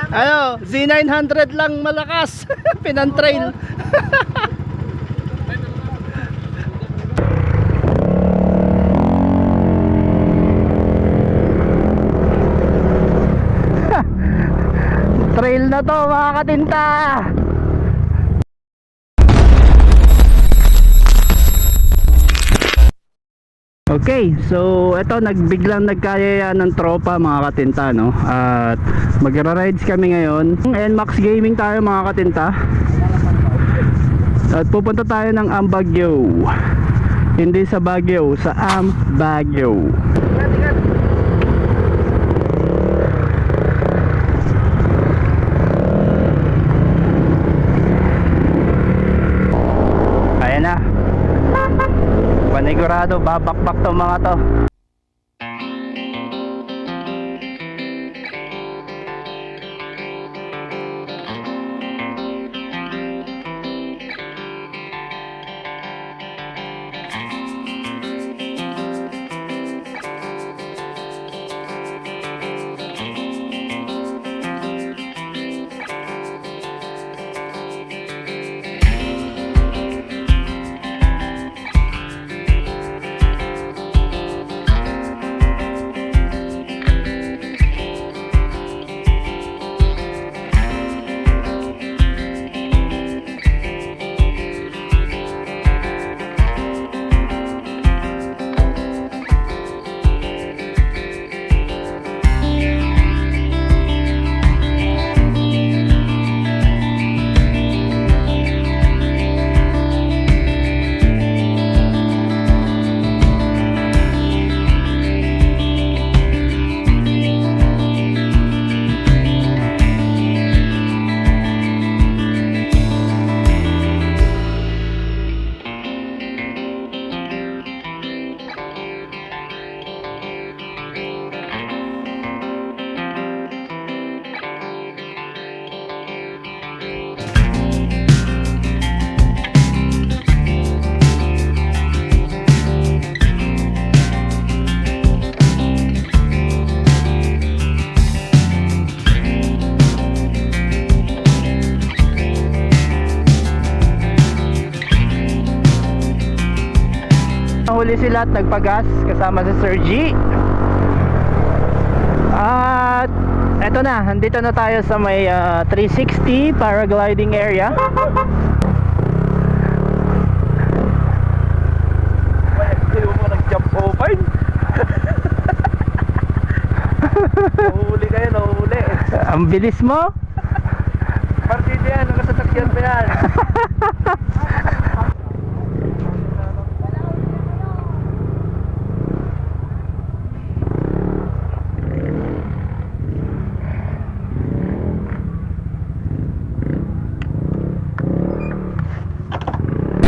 Ano, Z900 lang malakas. Pinantrail. Trail na to mga katinta. Okay, so ito nagbiglang nagkayaya ng tropa mga katinta, no? At magra-rides kami ngayon. NMAX Gaming tayo mga katinta. At pupunta tayo ng Ambagyo. Hindi sa Baguio, sa Ambagyo. Ayan na. Panigurado, babakbak to mga to. Huli sila at nagpagas kasama si Sir G. At eto na, nandito na tayo sa may 360 paragliding area. Hindi mo nag-jump over. Nahuli kayo, nahuli. Ang bilis mo. Partida yan, nakasasakyan pa yan.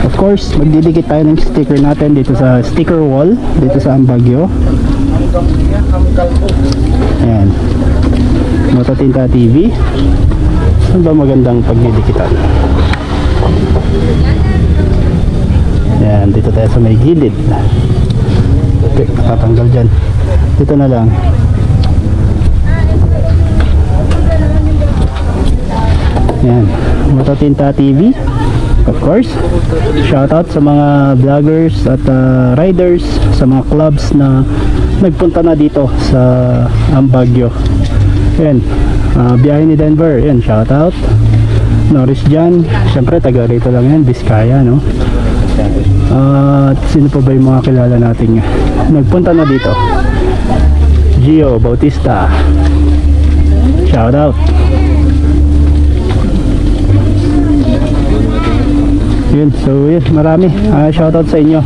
Of course, magdidikit tayo ng sticker natin dito sa sticker wall dito sa Ambagyo. Ayan, Mototinta TV. Saan ba magandang pagdidikitan? Ayan, dito tayo sa may gilid. Okay, nakatanggal dyan. Dito na lang. Ayan, Mototinta TV. Of course, shoutout sa mga vloggers at riders, sa mga clubs na nagpunta na dito sa Ambagyo. Yan, biyahe ni Denver, yan, shoutout Norris Jan, syempre taga rito lang yan, Biskaya, no? At sino pa ba yung mga kilala nating nagpunta na dito? Gio Bautista, shoutout. Yun, so yun, marami shoutout sa inyo,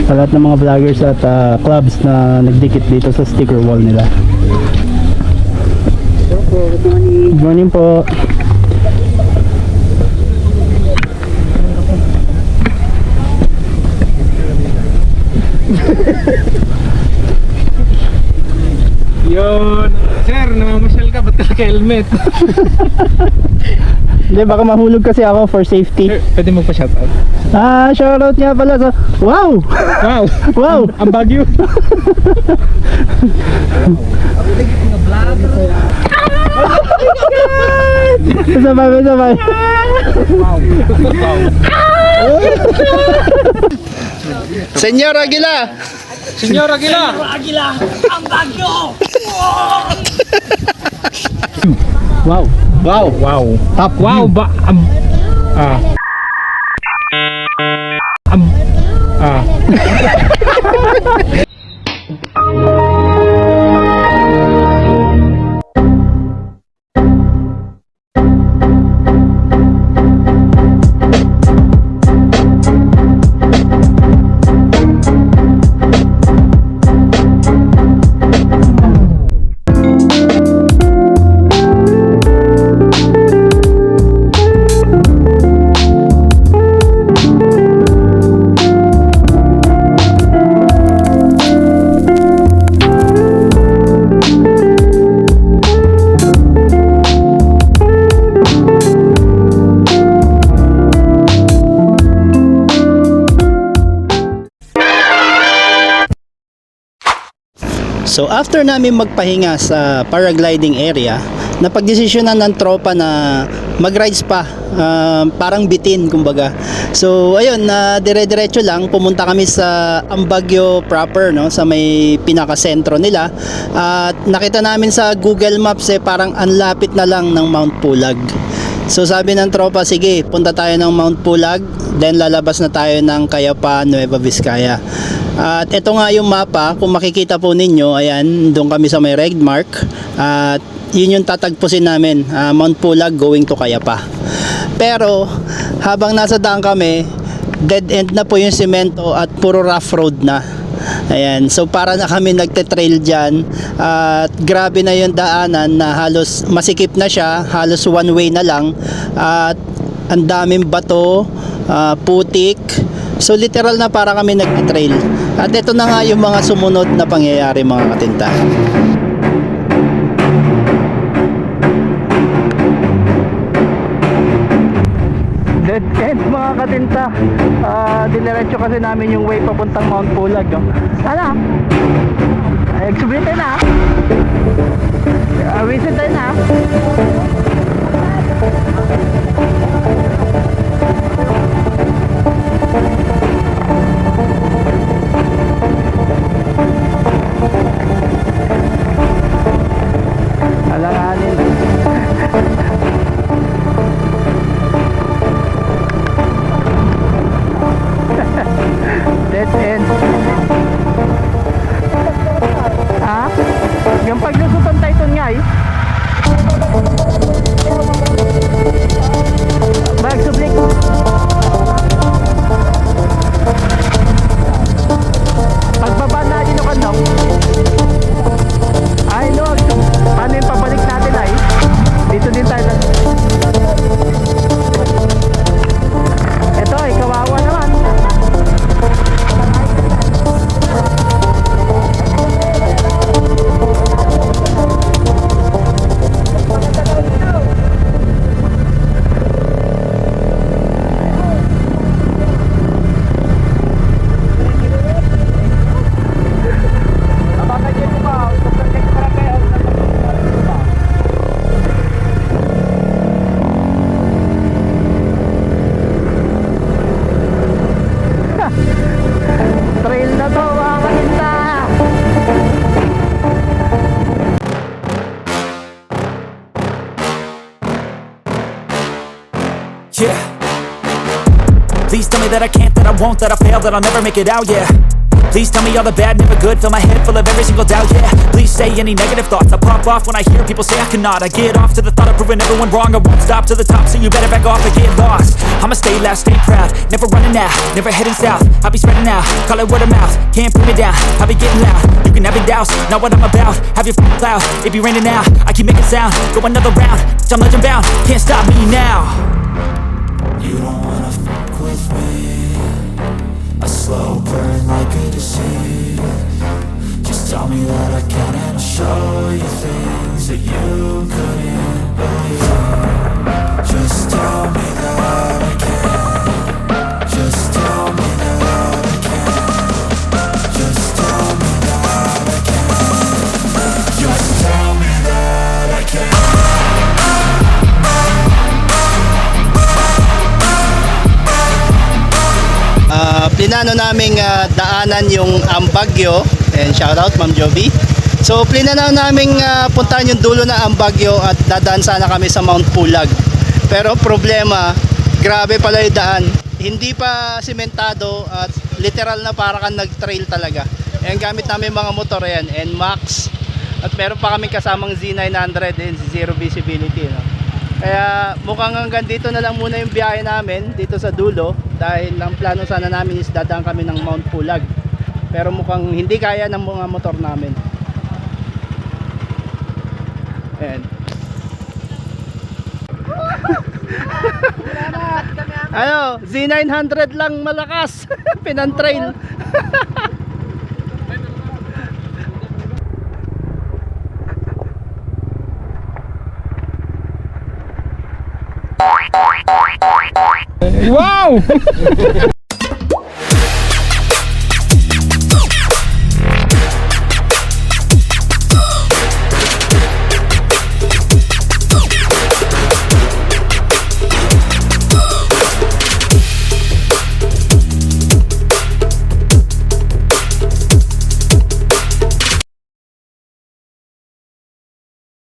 sa lahat ng mga vloggers at clubs na nagdikit dito sa sticker wall nila. Good morning po. Yun, sir, namamasyal ka, ba't ka naka-helmet? Hindi, baka mahulog kasi ako for safety. Sir, pwede mo pa shoutout? Shoutout nga pala sa... Wow! Wow! Wow! Ang Baguio! Sabay, sabay. Senyor Aguila! Senyor Aguila! Wow! Wow! Wow! Top Wow! view. Ah. Ah. So after namin magpahinga sa paragliding area, napagdesisyonan ng tropa na mag-rides pa, parang bitin kumbaga. So ayun, na dire-diretso lang pumunta kami sa Ambagyo proper, no, sa may pinaka-sentro nila. At nakita namin sa Google Maps parang anlapit na lang ng Mount Pulag. So sabi ng tropa, sige, punta tayo ng Mount Pulag, then lalabas na tayo ng Cayapa, Nueva Vizcaya. At ito nga yung mapa, kung makikita po ninyo, ayan, doon kami sa may red mark. At yun yung tatagpusin namin, Mount Pulag going to Cayapa. Pero habang nasa daan kami, dead end na po yung semento at puro rough road na. Ayan, so para na kami nagte-trail dyan. At grabe na yung daanan na halos masikip na siya, halos one way na lang. At ang daming bato, putik. So literal na para kami nagte-trail. At ito na nga yung mga sumunod na pangyayari, mga katinta. Dead end, mga katinta. Dinerecho kasi namin yung way papuntang Mount Pulag, no? Sana exhibit tayo na. Visit tayo na. Alanganin. Dead end. Ha? Yung paglusutan Titan nga eh. Magsublik. Pagbaba na din ako, no? Ay, no. Paano yung pabalik natin ay? Dito din tayo. Ito ay kawawa naman. Trail na to, mga katinta. Yeah. Please tell me that I can't, that I won't, that I fail, that I'll never make it out, yeah. Please tell me all the bad, never good, fill my head full of every single doubt, yeah. Please say any negative thoughts, I pop off when I hear people say I cannot. I get off to the thought of proving everyone wrong, I won't stop to the top, so you better back off and get lost. I'ma stay loud, stay proud, never running out, never heading south. I'll be spreading out, call it word of mouth, can't put me down, I'll be getting loud. You can have your doubts, not what I'm about, have your cloud, it be raining now, I keep making sound, go another round, I'm legend bound, can't stop me now. You don't wanna fuck with me, a slow burn like a disease. Just tell me that I can and I'll show you things that you couldn't believe. Just tell plinano naming daanan yung Ambagyo. And shoutout Ma'am Joby. So plinano naming puntahan yung dulo na Ambagyo at dadaan sana kami sa Mount Pulag. Pero problema, grabe pala yung daan. Hindi pa simentado at literal na para kang nag-trail talaga. Ayan, gamit namin mga motor yan, NMAX. At meron pa kaming kasamang Z900 din, zero visibility. No? Kaya mukhang hanggang dito na lang muna yung biyahe namin dito sa dulo. Dahil ang plano sana namin is dadaan kami ng Mount Pulag. Pero mukhang hindi kaya ng mga motor namin. Ayan. Ano, Z900 lang malakas. Pinantrail. Wow!